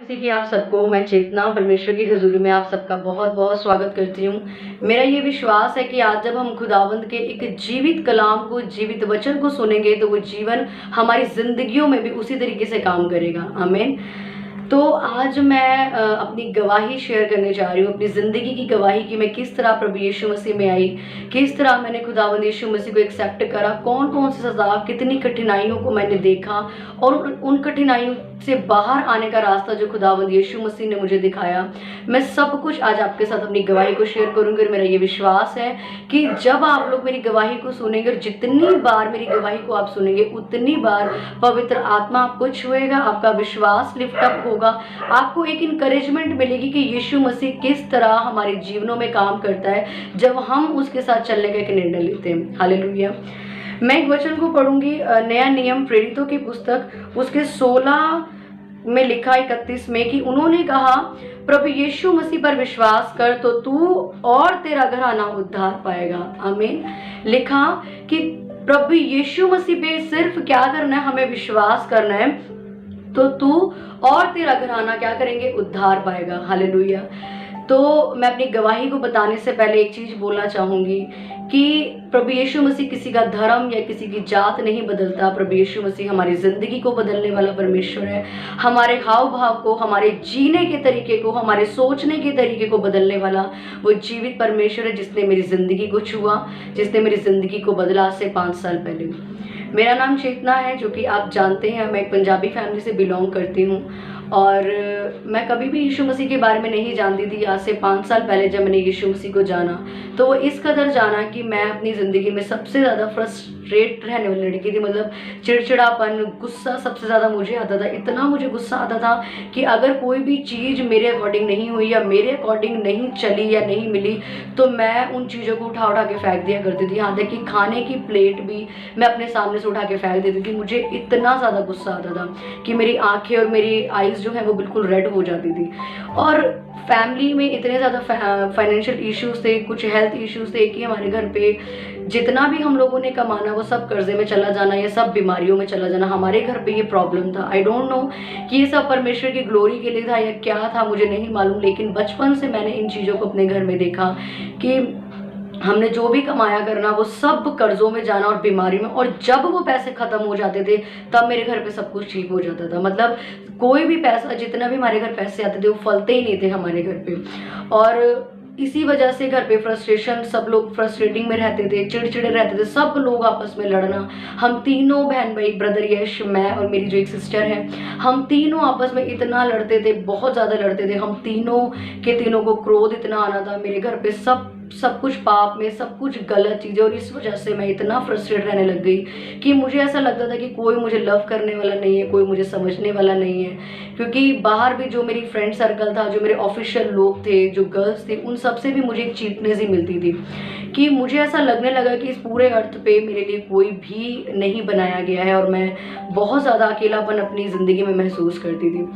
जैसे कि आप सबको मैं चेतना परमेश्वर की हज़ूरी में आप सबका बहुत-बहुत स्वागत करती हूँ। मेरा ये विश्वास है कि आज जब हम खुदावंद के एक जीवित कलाम को, जीवित वचन को सुनेंगे तो वो जीवन हमारी ज़िंदगियों में भी उसी तरीके से काम करेगा। आमीन। तो आज मैं अपनी गवाही शेयर करने जा रही हूँ, अपनी ज़िंदगी की गवाही कि मैं किस तरह प्रभु यीशु मसीह में आई, किस तरह मैंने खुदावंद यीशु मसीह को एक्सेप्ट करा, कौन-कौन सी सज़ा, कितनी कठिनाइयों को मैंने देखा और उन कठिनाइयों से बाहर आने का रास्ता जो खुदावंद यीशु मसीह ने मुझे दिखाया। मैं सब कुछ आज आपके साथ अपनी गवाही को शेयर करूँगी और मेरा ये विश्वास है कि जब आप लोग मेरी गवाही को सुनेंगे और जितनी बार मेरी गवाही को आप सुनेंगे उतनी बार पवित्र आत्मा आपको छुएगा, आपका विश्वास लिफ्ट अप होगा, आपको एक इनकरेजमेंट मिलेगी कि यीशु मसीह किस तरह हमारे जीवनों में काम करता है जब हम उसके साथ चलने का एक निर्णय लेते हैं। हालेलुया। मैं एक वचन को पढ़ूंगी, नया नियम प्रेरितों की पुस्तक उसके 16 में लिखा 31 में कि उन्होंने कहा, प्रभु यीशु मसीह पर विश्वास कर तो तू और तेरा घराना उद्धार पाएगा। आमीन। लिखा कि प्रभु यीशु मसीह पे सिर्फ क्या करना है, हमें विश्वास करना है तो तू और तेरा घराना क्या करेंगे, उद्धार पाएगा। हालेलुया। तो मैं अपनी गवाही को बताने से पहले एक चीज बोलना चाहूंगी कि प्रभु यीशु मसीह किसी का धर्म या किसी की जात नहीं बदलता। प्रभु यीशु मसीह हमारी जिंदगी को बदलने वाला परमेश्वर है, हमारे हाव भाव को, हमारे जीने के तरीके को, हमारे सोचने के तरीके को बदलने वाला वो जीवित परमेश्वर है जिसने मेरी जिंदगी को छुआ, जिसने मेरी जिंदगी को बदला आज से 5 साल पहले। मेरा नाम चेतना है, जो कि आप जानते हैं मैं एक पंजाबी फैमिली से बिलोंग करती हूँ और मैं कभी भी यीशु मसीह के बारे में नहीं जानती थी। आज से 5 साल पहले जब मैंने यीशु मसीह को जाना तो वो इस कदर जाना कि मैं अपनी ज़िंदगी में सबसे ज़्यादा फ्रस्ट्रेट रहने वाली लड़की थी। मतलब चिड़चिड़ापन, गुस्सा सबसे ज़्यादा मुझे आता था। इतना मुझे गुस्सा आता था कि अगर कोई भी चीज़ मेरे अकॉर्डिंग नहीं हुई या मेरे अकॉर्डिंग नहीं चली या नहीं मिली तो मैं उन चीज़ों को उठा उठा के फेंक दिया करती थी। यहाँ तक कि खाने की प्लेट भी मैं अपने सामने से उठा के फेंक देती थी। मुझे इतना ज़्यादा गुस्सा आता था कि मेरी आँखें और मेरी आईज़ जो है वो बिल्कुल रेड हो जाती थी। और फैमिली में इतने ज़्यादा फाइनेंशियल इश्यूज थे, कुछ हेल्थ इश्यूज थे कि हमारे घर पे जितना भी हम लोगों ने कमाना वो सब कर्जे में चला जाना, ये सब बीमारियों में चला जाना, हमारे घर पे ये प्रॉब्लम था। आई डोंट नो कि ये सब परमेश्वर की ग्लोरी के लिए था या क्या था, मुझे नहीं मालूम। लेकिन बचपन से मैंने इन चीज़ों को अपने घर में देखा कि हमने जो भी कमाया करना वो सब कर्जों में जाना और बीमारी में, और जब वो पैसे खत्म हो जाते थे तब मेरे घर पे सब कुछ ठीक हो जाता था। मतलब कोई भी पैसा, जितना भी हमारे घर पैसे आते थे वो फलते ही नहीं थे हमारे घर पे। और इसी वजह से घर पे फ्रस्ट्रेशन, सब लोग फ्रस्ट्रेटिंग में रहते थे, चिड़चिड़े रहते थे, सब लोग आपस में लड़ना। हम तीनों बहन भाई, ब्रदर यश, मैं और मेरी जो एक सिस्टर है, हम तीनों आपस में इतना लड़ते थे, बहुत ज़्यादा लड़ते थे। हम तीनों के तीनों को क्रोध इतना आना था। मेरे घर पे सब कुछ पाप में, सब कुछ गलत चीज़ें, और इस वजह से मैं इतना फ्रस्ट्रेट रहने लग गई कि मुझे ऐसा लगता था कि कोई मुझे लव करने वाला नहीं है, कोई मुझे समझने वाला नहीं है। क्योंकि बाहर भी जो मेरी फ्रेंड सर्कल था, जो मेरे ऑफिशियल लोग थे, जो गर्ल्स थे, उन सब से भी मुझे एक चीपनेस ही मिलती थी कि मुझे ऐसा लगने लगा कि इस पूरे अर्थ पे मेरे लिए कोई भी नहीं बनाया गया है और मैं बहुत ज़्यादा अकेलापन अपनी ज़िंदगी में महसूस करती थी।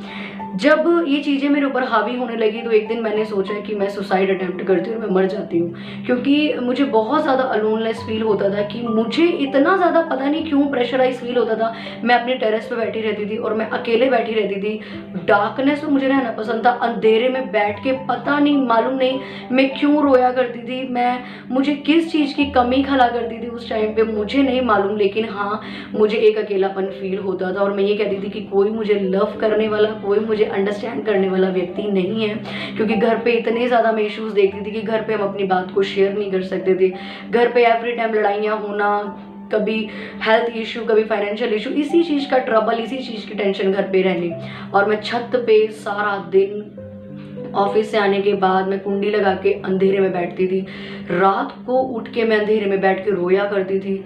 जब ये चीज़ें मेरे ऊपर हावी होने लगी तो एक दिन मैंने सोचा कि मैं सुसाइड अटेम्प्ट करती हूँ और मैं मर जाती हूँ, क्योंकि मुझे बहुत ज़्यादा अलोनलेस फील होता था कि मुझे इतना ज़्यादा पता नहीं क्यों प्रेशराइज फील होता था। मैं अपने टेरेस पे बैठी रहती थी और मैं अकेले बैठी रहती थी। डार्कनेस में मुझे रहना पसंद था, अंधेरे में बैठ के पता नहीं, मालूम नहीं मैं क्यों रोया करती थी, मुझे किस चीज़ की कमी खला करती थी उस टाइम पे मुझे नहीं मालूम। लेकिन हाँ, मुझे एक अकेलापन फील होता था और मैं ये कहती थी कि कोई मुझे लव करने वाला, कोई मुझे अंडरस्टैंड करने वाला व्यक्ति नहीं है। क्योंकि घर पे इतने ज़्यादा मैं इश्यूज़ देखती थी कि घर पे हम अपनी बात को शेयर नहीं कर सकते थे। घर पे एवरी टाइम लड़ाइयाँ होना, कभी हेल्थ इशू, कभी फाइनेंशियल इशू, इसी चीज़ का ट्रबल, इसी चीज़ की टेंशन घर पे रहनी। और मैं छत पे सारा दिन ऑफिस से आने के बाद मैं कुंडी लगा के अंधेरे में बैठती थी। रात को उठ के मैं अंधेरे में बैठ के रोया करती थी।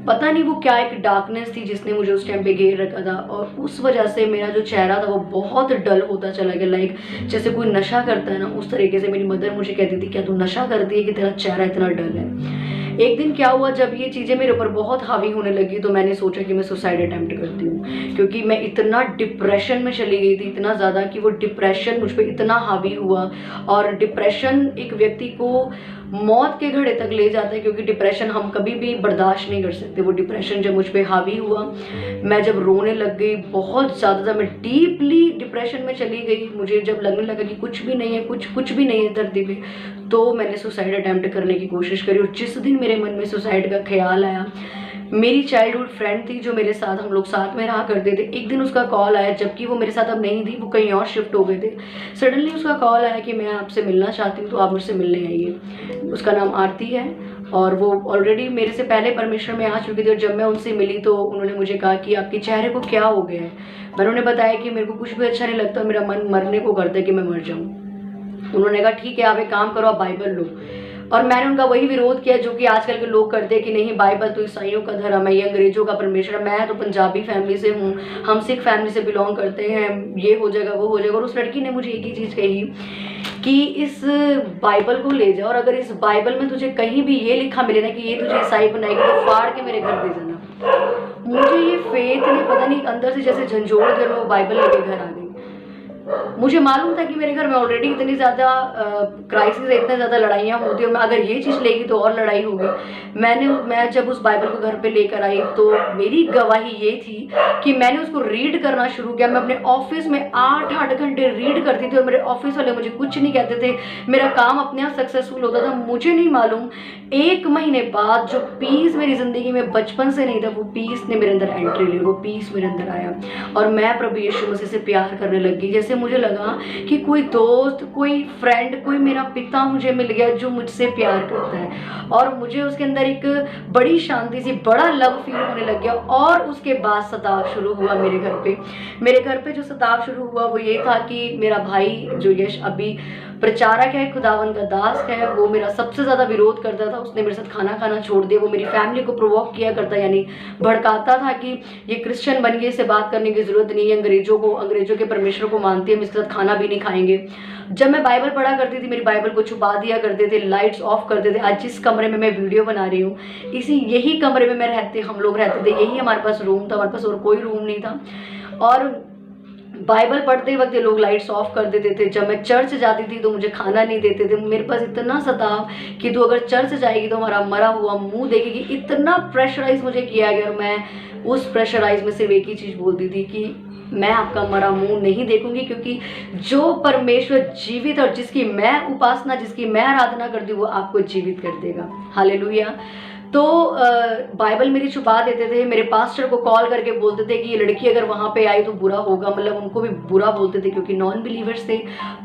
पता नहीं वो क्या एक डार्कनेस थी जिसने मुझे उस टाइम पे घेर रखा था, और उस वजह से मेरा जो चेहरा था वो बहुत डल होता चला गया। लाइक जैसे कोई नशा करता है ना, उस तरीके से मेरी मदर मुझे कहती थी क्या तू नशा करती है कि तेरा चेहरा इतना डल है। एक दिन क्या हुआ, जब ये चीज़ें मेरे ऊपर बहुत हावी होने लगी तो मैंने सोचा कि मैं सुसाइड अटेम्प्ट करती हूँ, क्योंकि मैं इतना डिप्रेशन में चली गई थी, इतना ज़्यादा कि वो डिप्रेशन मुझ पर इतना हावी हुआ। और डिप्रेशन एक व्यक्ति को मौत के घड़े तक ले जाता है, क्योंकि डिप्रेशन हम कभी भी बर्दाश्त नहीं कर सकते। वो डिप्रेशन जब मुझ पर हावी हुआ, मैं जब रोने लग गई बहुत ज़्यादा, मैं डीपली डिप्रेशन में चली गई। मुझे जब लगने लगा कि कुछ भी नहीं है, कुछ भी नहीं है धरती पे, तो मैंने सुसाइड अटैम्प्ट करने की कोशिश करी। और जिस दिन मेरे मन में सुसाइड का ख्याल आया, मेरी चाइल्डहुड फ्रेंड थी जो मेरे साथ, हम लोग साथ में रहा करते थे, एक दिन उसका कॉल आया, जबकि वो मेरे साथ अब नहीं थी, वो कहीं और शिफ्ट हो गए थे। सडनली उसका कॉल आया कि मैं आपसे मिलना चाहती हूँ, तो आप मुझसे मिलने आइए। उसका नाम आरती है और वो ऑलरेडी मेरे से पहले परमेश्वर में आ चुकी थी। और जब मैं उनसे मिली तो उन्होंने मुझे कहा कि आपके चेहरे को क्या हो गया है। मैंने उन्हें बताया कि मेरे को कुछ भी अच्छा नहीं लगता, मेरा मन मरने को करता है कि मैं मर जाऊँ। उन्होंने कहा ठीक है, आप एक काम करो, आप बाइबल लो। और मैंने उनका वही विरोध किया जो कि आजकल के लोग करते हैं कि नहीं, बाइबल तो ईसाइयों का धर्म है, ये अंग्रेजों का परमेश्वर। मैं तो पंजाबी फैमिली से हूँ, हम सिख फैमिली से बिलोंग करते हैं, ये हो जाएगा वो हो जाएगा। और उस लड़की ने मुझे एक ही चीज़ कही कि इस बाइबल को ले जाओ, और अगर इस बाइबल में तुझे कहीं भी ये लिखा मिले ना कि ये तुझे ईसाई बनाएगी, तो फाड़ के मेरे घर दे जाना। मुझे ये फेथ ने पता नहीं अंदर से जैसे झंझोड़ कर मैं वो बाइबल लेके घर आ गई। मुझे मालूम था कि मेरे घर में ऑलरेडी इतनी ज़्यादा क्राइसिस है, इतनी ज़्यादा लड़ाइयाँ होती है, मैं अगर ये चीज़ लेगी तो और लड़ाई होगी। मैं जब उस बाइबल को घर पे लेकर आई तो मेरी गवाही ये थी कि मैंने उसको रीड करना शुरू किया। मैं अपने ऑफिस में 8-8 घंटे रीड करती थी और मेरे ऑफिस वाले मुझे कुछ नहीं कहते थे, मेरा काम अपने आप सक्सेसफुल होता था। मुझे नहीं मालूम 1 महीने बाद जो पीस मेरी ज़िंदगी में बचपन से नहीं था, वो पीस ने मेरे अंदर एंट्री ली, वो पीस मेरे अंदर आया और मैं प्रभु यीशु मसीह से प्यार करने लगी। जैसे मुझे लगा कि कोई दोस्त, कोई फ्रेंड, कोई मेरा पिता मुझे मिल गया जो मुझसे प्यार करता है, और मुझे उसके अंदर एक बड़ी शांति सी, बड़ा लव फील होने लग गया। और उसके बाद सताव शुरू हुआ मेरे घर पे। मेरे घर पे जो सताव शुरू हुआ वो ये था कि मेरा भाई जो यश अभी प्रचारक है, खुदावन का दास है, वो मेरा सबसे ज़्यादा विरोध करता था। उसने मेरे साथ खाना खाना छोड़ दिया। वो मेरी फैमिली को प्रोवोक किया करता, यानी भड़काता था कि ये क्रिश्चियन बन गए, इससे बात करने की ज़रूरत नहीं है, अंग्रेजों के परमेश्वर को मानती है, हम इसके साथ खाना भी नहीं खाएंगे। जब मैं बाइबल पढ़ा करती थी, मेरी बाइबल को छुपा दिया करते थे, लाइट्स ऑफ करते थे। आज जिस कमरे में मैं वीडियो बना रही हूँ, यही कमरे में हम लोग रहते थे, यही हमारे पास रूम था, हमारे पास और कोई रूम नहीं था। और बाइबल पढ़ते वक्त ये लोग लाइट्स ऑफ कर देते थे। जब मैं चर्च जाती थी तो मुझे खाना नहीं देते थे। मेरे पास इतना सताव कि तू अगर चर्च जाएगी तो हमारा मरा हुआ मुंह देखेगी। इतना प्रेशराइज मुझे किया गया और मैं उस प्रेशराइज में सिर्फ एक ही चीज़ बोलती थी कि मैं आपका मरा मुंह नहीं देखूंगी, क्योंकि जो परमेश्वर जीवित और जिसकी मैं उपासना, जिसकी मैं आराधना करती हूँ, वो आपको जीवित कर देगा। हालेलुया। तो बाइबल मेरी छुपा देते थे। मेरे पास्टर को कॉल करके बोलते थे कि ये लड़की अगर वहाँ पे आई तो बुरा होगा, मतलब उनको भी बुरा बोलते थे क्योंकि नॉन बिलीवर्स थे,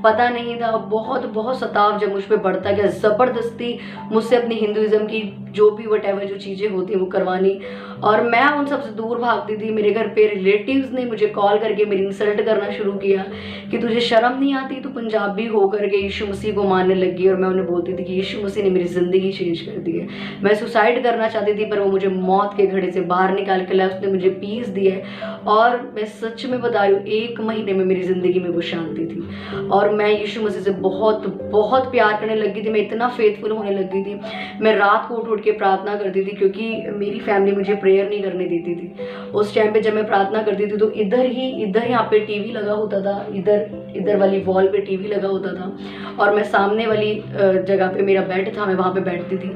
पता नहीं था। बहुत बहुत सताव जब मुझ पर बढ़ता गया, ज़बरदस्ती मुझसे अपनी हिंदुज़म की जो भी वटेवर जो चीज़ें होती हैं वो करवानी, और मैं उन सबसे दूर भागती थी। मेरे घर पे रिलेटिव्स ने मुझे कॉल करके मेरी इंसल्ट करना शुरू किया कि तुझे शर्म नहीं आती, तू पंजाबी होकर के यीशु मसीह को मानने लगी। और मैं उन्हें बोलती थी कि यीशु मसीह ने मेरी ज़िंदगी चेंज कर दी है। मैं सुसाइड करना चाहती थी पर वो मुझे मौत के घड़े से बाहर निकाल के लाया, उसने मुझे पीस दिया है। और मैं सच में बता रही हूँ, 1 महीने में मेरी ज़िंदगी में वो शांति थी और मैं यीशु मसीह से बहुत बहुत प्यार करने लगी थी। मैं इतना फेथफुल होने लगी थी। मैं रात को उठ के प्रार्थना करती थी क्योंकि मेरी फैमिली मुझे प्रेयर नहीं करने देती थी। उस टाइम पे जब मैं प्रार्थना करती थी तो इधर यहाँ पे टीवी लगा होता था, इधर वाली वॉल पे टीवी लगा होता था, और मैं सामने वाली जगह पे मेरा बेड था, मैं वहाँ पे बैठती थी।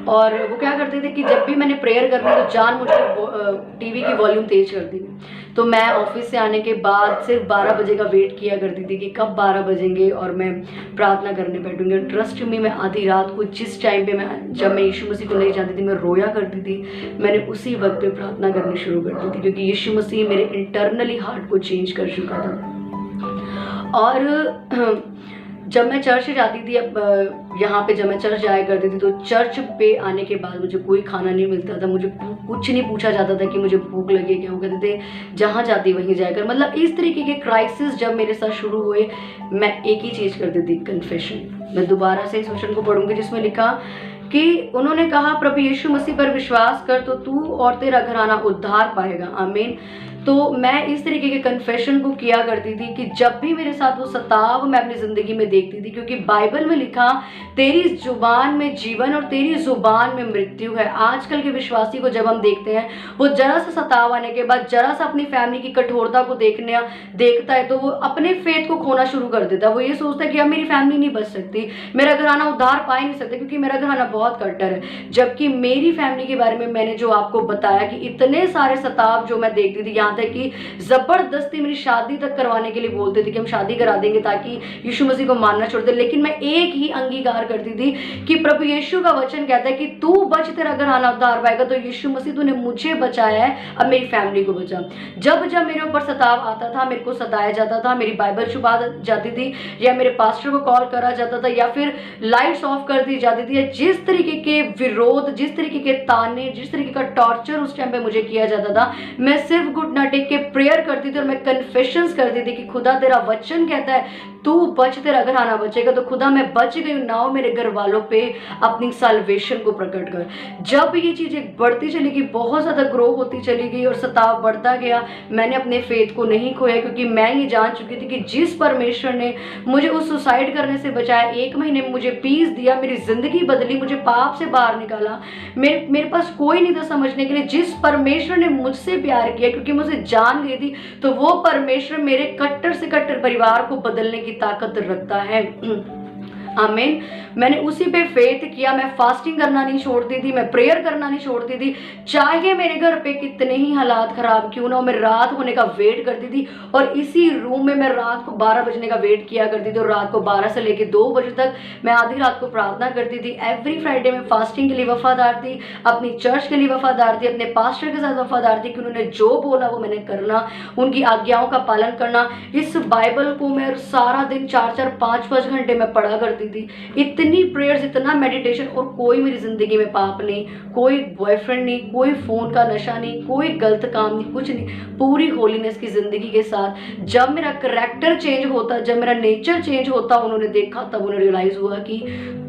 और वो क्या करते थे कि जब भी मैंने प्रेयर करनी तो जान मुझे टीवी की वॉल्यूम तेज कर दी। तो मैं ऑफिस से आने के बाद सिर्फ 12 बजे का वेट किया करती थी कि कब 12 बजेंगे और मैं प्रार्थना करने बैठूंगी। और ट्रस्ट में मैं आधी रात को जिस टाइम पे जब मैं यीशु मसीह को नहीं जानती थी, मैं रोया करती थी, मैंने उसी वक्त पे प्रार्थना करनी शुरू कर दी थी, क्योंकि यीशु मसीह मेरे इंटरनली हार्ट को चेंज कर चुका था। और जब मैं चर्च जाती थी, अब यहाँ पे जब मैं चर्च जाया करती थी तो चर्च पे आने के बाद मुझे कोई खाना नहीं मिलता था, मुझे कुछ नहीं पूछा जाता था कि मुझे भूख लगी क्या। वो कहते थे जहाँ जाती वहीं जाकर। मतलब इस तरीके के क्राइसिस जब मेरे साथ शुरू हुए, मैं एक ही चीज़ करती थी, कन्फेशन। मैं दोबारा से इस क्वेश्चन को पढ़ूंगी जिसमें लिखा कि उन्होंने कहा प्रभु यीशु मसीह पर विश्वास कर तो तू और तेरा घराना उद्धार पाएगा, आमीन। तो मैं इस तरीके के कन्फेशन को किया करती थी कि जब भी मेरे साथ वो सताव मैं अपनी ज़िंदगी में देखती थी, क्योंकि बाइबल में लिखा तेरी जुबान में जीवन और तेरी जुबान में मृत्यु है। आजकल के विश्वासी को जब हम देखते हैं, वो जरा सा सताव आने के बाद जरा सा अपनी फैमिली की कठोरता को देखता है तो वो अपने फेथ को खोना शुरू कर देता है। वो ये सोचता है कि अब मेरी फैमिली नहीं बच सकती, मेरा घराना उद्धार पा ही नहीं सकता क्योंकि मेरा घराना बहुत कट्टर है। जबकि मेरी फैमिली के बारे में मैंने जो आपको बताया कि इतने सारे सताव जो मैं देखती थी, यहाँ तक कि जबरदस्ती मेरी शादी तक करवाने के लिए बोलते थे कि हम शादी करा देंगे ताकि यीशु मसीह को मानना छोड़ दे। लेकिन मैं एक ही अंगीकार करती थी कि प्रभु यीशु का वचन कहता है कि तू बच, तेरा घराना उद्धार पाएगा। तो यीशु मसीह तूने मुझे बचाया है, अब मेरी फैमिली को बचा। जब जब मेरे ऊपर सताव आता था, मेरे को सताया जाता था, मेरी बाइबल छुपा जाती थी, या मेरे पास्टर को कॉल करा जाता था, या फिर लाइट्स ऑफ कर दी जाती थी, या जिस तरीके के विरोध, जिस तरीके के ताने, जिस तरीके का टॉर्चर उस टाइम पे मुझे किया जाता था, मैं सिर्फ घुटना टेक के प्रेयर करती थी और मैं कन्फेशंस करती थी कि खुदा तेरा वचन कहता है तू बच, तेरा घराना बचेगा। तो खुदा मैं बच गई हूं, नाउ मेरे घर वालों पे अपनी साल्वेशन को प्रकट कर। जब ये चीजें बढ़ती चली गई, बहुत ज्यादा ग्रो होती चली गई और सताव बढ़ता गया, मैंने अपने फेथ को नहीं खोया, क्योंकि मैं ये जान चुकी थी कि जिस परमेश्वर ने मुझे उस सुसाइड करने से बचाया, 1 महीने में मुझे पीस दिया, मेरी जिंदगी बदली, मुझे पाप से बाहर निकाला, मेरे पास कोई नहीं था समझने के लिए। जिस परमेश्वर ने मुझसे प्यार किया, क्योंकि मुझे जान गई थी, तो वो परमेश्वर मेरे कट्टर से कट्टर परिवार को बदलने की ताकत रखता है, आमीन। मैंने उसी पे फेथ किया। मैं फास्टिंग करना नहीं छोड़ती थी, मैं प्रेयर करना नहीं छोड़ती थी, चाहे मेरे घर पे कितने ही हालात खराब क्यों ना हो। मैं रात होने का वेट करती थी और इसी रूम में मैं रात को 12 बजने का वेट किया करती थी और रात को 12 से लेकर 2 बजे तक मैं आधी रात को प्रार्थना करती थी। एवरी फ्राइडे में फास्टिंग के लिए वफादार थी, अपनी चर्च के लिए वफादार थी, अपने पास्टर के साथ वफादार थी कि उन्होंने जो बोला वो मैंने करना, उनकी आज्ञाओं का पालन करना। इस बाइबल को मैं सारा दिन 4-4, 5-5 घंटे में पढ़ा करती थी। इतनी प्रेयर्स, इतना मेडिटेशन, और कोई मेरी जिंदगी में पाप नहीं, कोई बॉयफ्रेंड नहीं, कोई फोन का नशा नहीं, कोई गलत काम नहीं, कुछ नहीं, पूरी होलीनेस की जिंदगी के साथ। जब मेरा करेक्टर चेंज होता, जब मेरा नेचर चेंज होता, उन्होंने देखा, तब उन्हें रियलाइज हुआ कि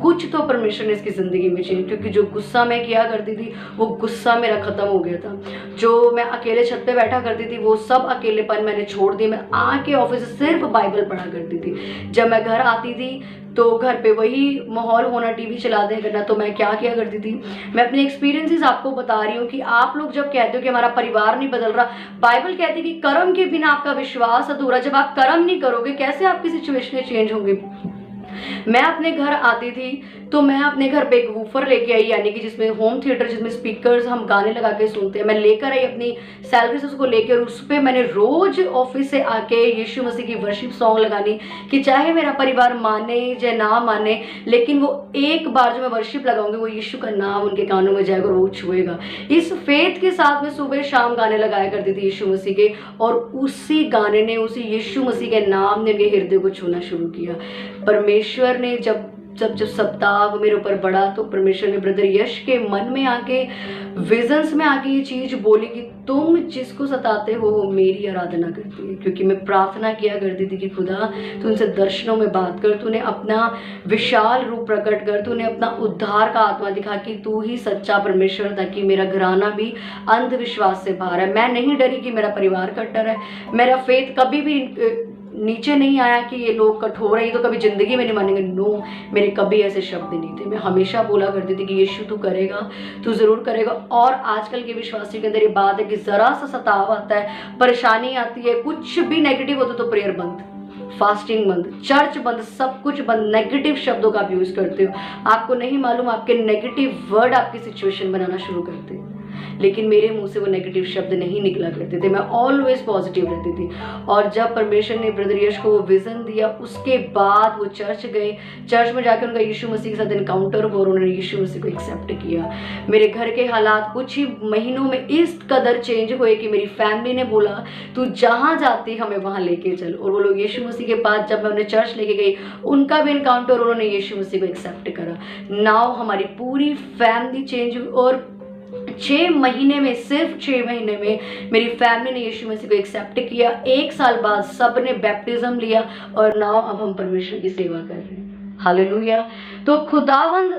कुछ तो परमेश्वर ने इसकी जिंदगी में चेंज, क्योंकि जो गुस्सा मैं किया करती थी वो गुस्सा मेरा खत्म हो गया था। जो मैं अकेले छत पे बैठा करती थी वो सब अकेलेपन मैंने छोड़ दिया। मैं आके ऑफिस से सिर्फ बाइबल पढ़ा करती थी। जब मैं घर आती थी तो घर पे वही माहौल होना, टीवी चला दे करना। तो मैं क्या किया करती थी, मैं अपने एक्सपीरियंसेस आपको बता रही हूँ कि आप लोग जब कहते हो कि हमारा परिवार नहीं बदल रहा, बाइबल कहती है कि कर्म के बिना आपका विश्वास अधूरा। जब आप कर्म नहीं करोगे कैसे आपकी सिचुएशनें चेंज होंगी। मैं अपने घर आती थी तो मैं अपने घर पे एक वूफर लेके आई, यानी कि जिसमें होम थिएटर, जिसमें स्पीकर्स हम गाने लगा के सुनते हैं। मैं लेकर आई अपनी सैलरी से उसको लेकर, उस पर मैंने रोज ऑफिस से आके यीशु मसीह की वर्शिप सॉन्ग लगानी कि चाहे मेरा परिवार माने या ना माने, लेकिन वो एक बार जो मैं वर्शिप लगाऊंगी वो यीशु का नाम उनके कानों में जाएगा और वो छुएगा। इस फेथ के साथ मैं सुबह शाम गाने लगाया करती थी यीशु मसीह के, और उसी गाने ने, उसी यीशु मसीह के नाम ने मेरे हृदय को छूना शुरू किया। परमेश्वर ने जब सप्ताह मेरे ऊपर बढ़ा तो परमेश्वर ने ब्रदर यश के मन में आके, विजन्स में आके ये चीज बोली कि तुम जिसको सताते हो वो मेरी आराधना करती है। क्योंकि मैं प्रार्थना किया करती थी कि खुदा तू उनसे दर्शनों में बात कर, तूने अपना विशाल रूप प्रकट कर, तूने अपना उद्धार का आत्मा दिखा कि तू ही सच्चा परमेश्वर, ताकि मेरा घराना भी अंधविश्वास से बाहर है। मैं नहीं डरी कि मेरा परिवार कट्टर है, मेरा फेथ कभी भी नीचे नहीं आया कि ये लोग कठोर है, ये तो कभी जिंदगी में नहीं मानेंगे। नो, मेरे कभी ऐसे शब्द नहीं थे। मैं हमेशा बोला करती थी कि यीशु तू करेगा, तू जरूर करेगा। और आजकल के विश्वासियों के अंदर ये बात है कि जरा सा सताव आता है, परेशानी आती है, कुछ भी नेगेटिव होता तो प्रेयर बंद, फास्टिंग बंद, चर्च बंद, सब कुछ बंद, नेगेटिव शब्दों का आप यूज करते हो। आपको नहीं मालूम आपके नेगेटिव वर्ड आपकी सिचुएशन बनाना शुरू करते हैं, लेकिन मेरे मुंह से वो नेगेटिव शब्द नहीं निकला करते थे। मैं ऑलवेज पॉजिटिव रहती थी। और जब परमेश्वर ने ब्रदर यश को वो विजन दिया, उसके बाद वो चर्च गए, चर्च में जाकर उनका यीशु मसीह के साथ इनकाउंटर हुआ और उन्होंने यीशु मसीह को एक्सेप्ट किया। मेरे घर के हालात कुछ ही महीनों में इस कदर चेंज हुए कि मेरी फैमिली ने बोला तू जहाँ जाती हमें वहाँ लेके चल। और वो लोग यीशु मसीह के पास जब मैं उन्हें चर्च लेके गई, उनका भी इनकाउंटर, उन्होंने यीशु मसीह को एक्सेप्ट करा। नाउ हमारी पूरी फैमिली चेंज हुई और 6 महीने में, सिर्फ 6 महीने में मेरी फैमिली ने यीशु मसीह को एक्सेप्ट किया। 1 साल बाद सब ने बैप्टिज्म लिया और नाउ अब हम परमेश्वर की सेवा कर रहे हैं। हालेलुया। तो खुदावंद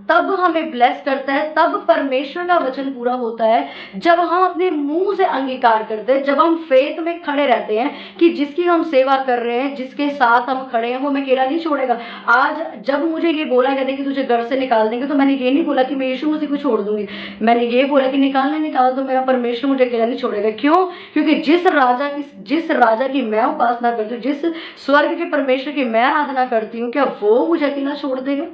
तब हमें ब्लेस करता है, तब परमेश्वर का वचन पूरा होता है जब हम अपने मुंह से अंगीकार करते हैं, जब हम फेथ में खड़े रहते हैं कि जिसकी हम सेवा कर रहे हैं, जिसके साथ हम खड़े हैं, वो हमें अकेला नहीं छोड़ेगा। आज जब मुझे ये बोला गया था कि तुझे घर से निकाल देंगे, तो मैंने ये नहीं बोला कि मैं यीशु मसीह को छोड़ दूंगी। मैंने ये बोला कि निकाल तो मेरा परमेश्वर मुझे अकेला नहीं छोड़ेगा। क्यों? क्योंकि जिस राजा की मैं उपासना करती हूँ, जिस स्वर्ग के परमेश्वर की मैं आराधना करती हूँ, क्या वो मुझे अकेला छोड़ देगा?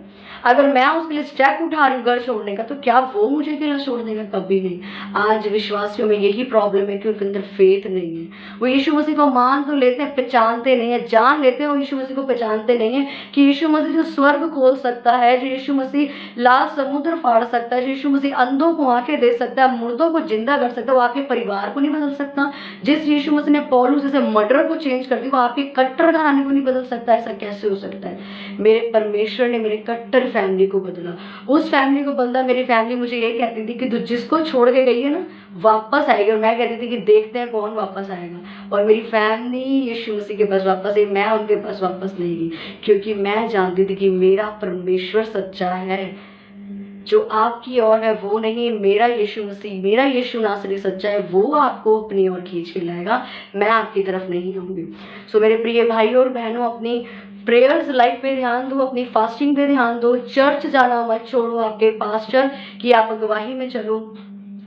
अगर मैं उसके लिए स्टेप उठा रही हूँ घर छोड़ने का, तो क्या वो मुझे अकेला छोड़ देगा? कभी नहीं। आज विश्वासियों में यही प्रॉब्लम है कि उनके अंदर फेथ नहीं है। वो यीशु मसीह को मान तो लेते हैं, पहचानते नहीं है, जान लेते हैं, वो यीशु मसीह को पहचानते नहीं है कि यीशु मसीह जो स्वर्ग खोल सकता है, जो यीशु मसीह लाल समुद्र फाड़ सकता है, जो यीशु मसीह अंधों को आंखें दे सकता है, मुर्दों को जिंदा कर सकता है, वो आपके परिवार को नहीं बदल सकता। जिस यीशु मसीह ने पौलुस जैसे मर्डर को चेंज कर दिया, वो आपके कट्टर घराने को नहीं बदल सकता। ऐसा कैसे हो सकता है? मेरे परमेश्वर ने मेरे कट्टर फैमिली को बदला, उस फैमिली को बदला। मेरी फैमिली मुझे ये कहती थी कि तू जिसको छोड़ के गई है ना, वापस आएगी। और मैं कहती थी कि देखते हैं कौन वापस आएगा। और मेरी फैमिली यीशु मसीह के पास वापस आई, मैं उनके पास वापस नहीं गई, क्योंकि मैं जानती थी कि मेरा परमेश्वर सच्चा है। जो आपकी ओर है वो नहीं, मेरा यीशु मसीह, मेरा यीशु नासरी सच्चा है, वो आपको अपनी ओर खींच के लाएगा। मैं आपकी तरफ नहीं आऊंगी। सो मेरे प्रिय भाइयों और बहनों, अपनी प्रेयर्स लाइफ पे ध्यान दो, अपनी फास्टिंग पे ध्यान दो, चर्च जाना मत छोड़ो आपके पास्टर की आप अगुवाही में चलो।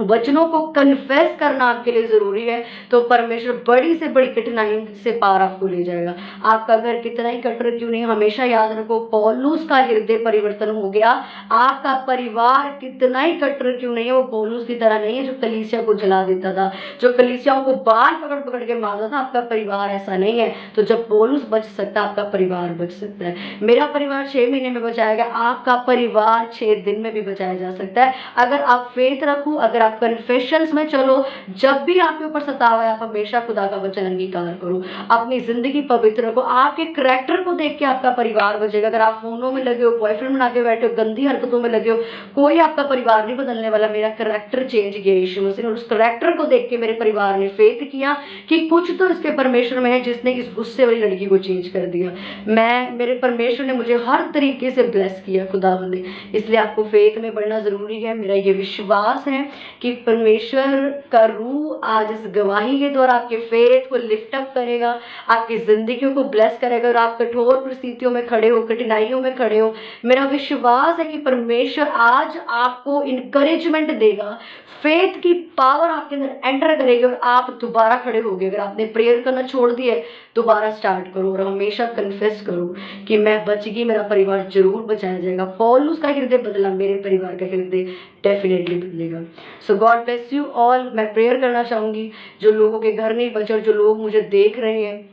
वचनों को कन्फेस करना आपके लिए जरूरी है, तो परमेश्वर बड़ी से बड़ी कठिनाइयों से पार आपको ले जाएगा। आपका घर कितना ही कट्टर क्यों नहीं, हमेशा याद रखो पौलुस का हृदय परिवर्तन हो गया। आपका परिवार कितना ही कट्टर क्यों नहीं है, वो पौलुस की तरह नहीं है जो कलीसिया को जला देता था, जो कलीसियाओं को बाल पकड़ पकड़ के मारता था। आपका परिवार ऐसा नहीं है। तो जब पौलुस बच सकता है, आपका परिवार बच सकता है। मेरा परिवार 6 महीने में बचाया गया, आपका परिवार 6 दिन में भी बचाया जा सकता है, अगर आप फेथ रखो, अगर आप कन्फेशंस में चलो। जब भी आपके ऊपर सताव है, आप हमेशा खुदा का वचन अंगीकार करो, अपनी जिंदगी पवित्र रखो। आपके करैक्टर को देख के आपका परिवार बचेगा। अगर आप फोनों में लगे हो, बॉयफ्रेंड बना के बैठे हो, गंदी हरकतों में लगे हो, कोई आपका परिवार नहीं बदलने वाला। मेरा करैक्टर चेंज किया यीशु मसीह ने, और उस करैक्टर को देख के मेरे परिवार ने फेथ किया कि कुछ तो इसके परमेश्वर में है, जिसने इस गुस्से वाली लड़की को चेंज कर दिया। मेरे परमेश्वर ने मुझे हर तरीके से ब्लेस किया, खुदा ने। इसलिए आपको फेथ में बढ़ना जरूरी है। मेरा ये विश्वास है कि परमेश्वर का रूह आज इस गवाही के द्वारा आपके फेथ को लिफ्ट अप करेगा, आपकी जिंदगियों को ब्लेस करेगा। और आप कठोर परिस्थितियों में खड़े हो, कठिनाइयों में खड़े हो, मेरा विश्वास है कि परमेश्वर आज आपको इनकरेजमेंट देगा, फेथ की पावर आपके अंदर एंटर करेगी और आप दोबारा खड़े होगे। अगर आपने प्रेयर करना छोड़ दिया है, दोबारा स्टार्ट करो और हमेशा कन्फेस करो कि मैं बच गई, मेरा परिवार जरूर बचाया जाएगा। पौलुस का हृदय बदला, मेरे परिवार का हृदय डेफिनेटली बदलेगा। सो गॉड ब्लेस यू ऑल। मैं प्रेयर करना चाहूंगी, जो लोगों के घर नहीं बचे और जो लोग मुझे देख रहे हैं,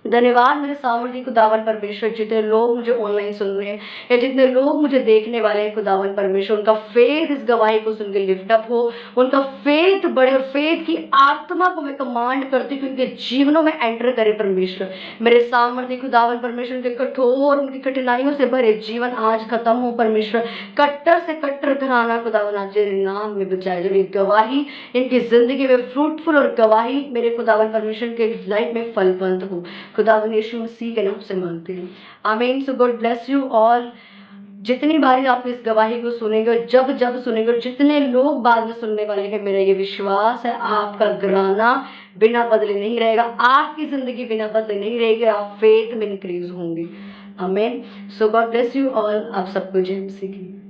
धन्यवाद मेरे सामर्थी खुदावन परमेश्वर। जितने लोग मुझे ऑनलाइन सुन रहे हैं या जितने लोग मुझे देखने वाले हैं, खुदावन परमेश्वर, उनका फेथ इस गवाही को सुन के लिफ्ट अप हो, उनका फेथ बढ़े और फेथ की आत्मा को मैं कमांड करती हूँ कि उनके जीवनों में एंटर करे परमेश्वर। मेरे सामर्थी खुदावन परमेश्वर, उनके कठोर, उनकी कठिनाइयों से भरे जीवन आज खत्म हो परमेश्वर। कट्टर से कट्टर घराना खुदावन आज तेरे नाम में बचाए। जब ये गवाही इनकी जिंदगी में फ्रूटफुल और गवाही मेरे खुदावन परमेश्वर के लाइफ में फलवंत हो, खुदावन यीशु मसीह के नाम से मांगते हैं, आमीन। सो गॉड ब्लेस यू ऑल। जितनी बारी आप इस गवाही को सुनेंगे और जब जब सुनेंगे और जितने लोग बाद में सुनने वाले हैं, मेरा ये विश्वास है आपका घराना बिना बदले नहीं रहेगा, आपकी जिंदगी बिना बदले नहीं रहेगी, आप फेथ में इंक्रीज होंगे। आमीन। सो गॉड ब्लेस यू ऑल। आप सबको जय मसीह की।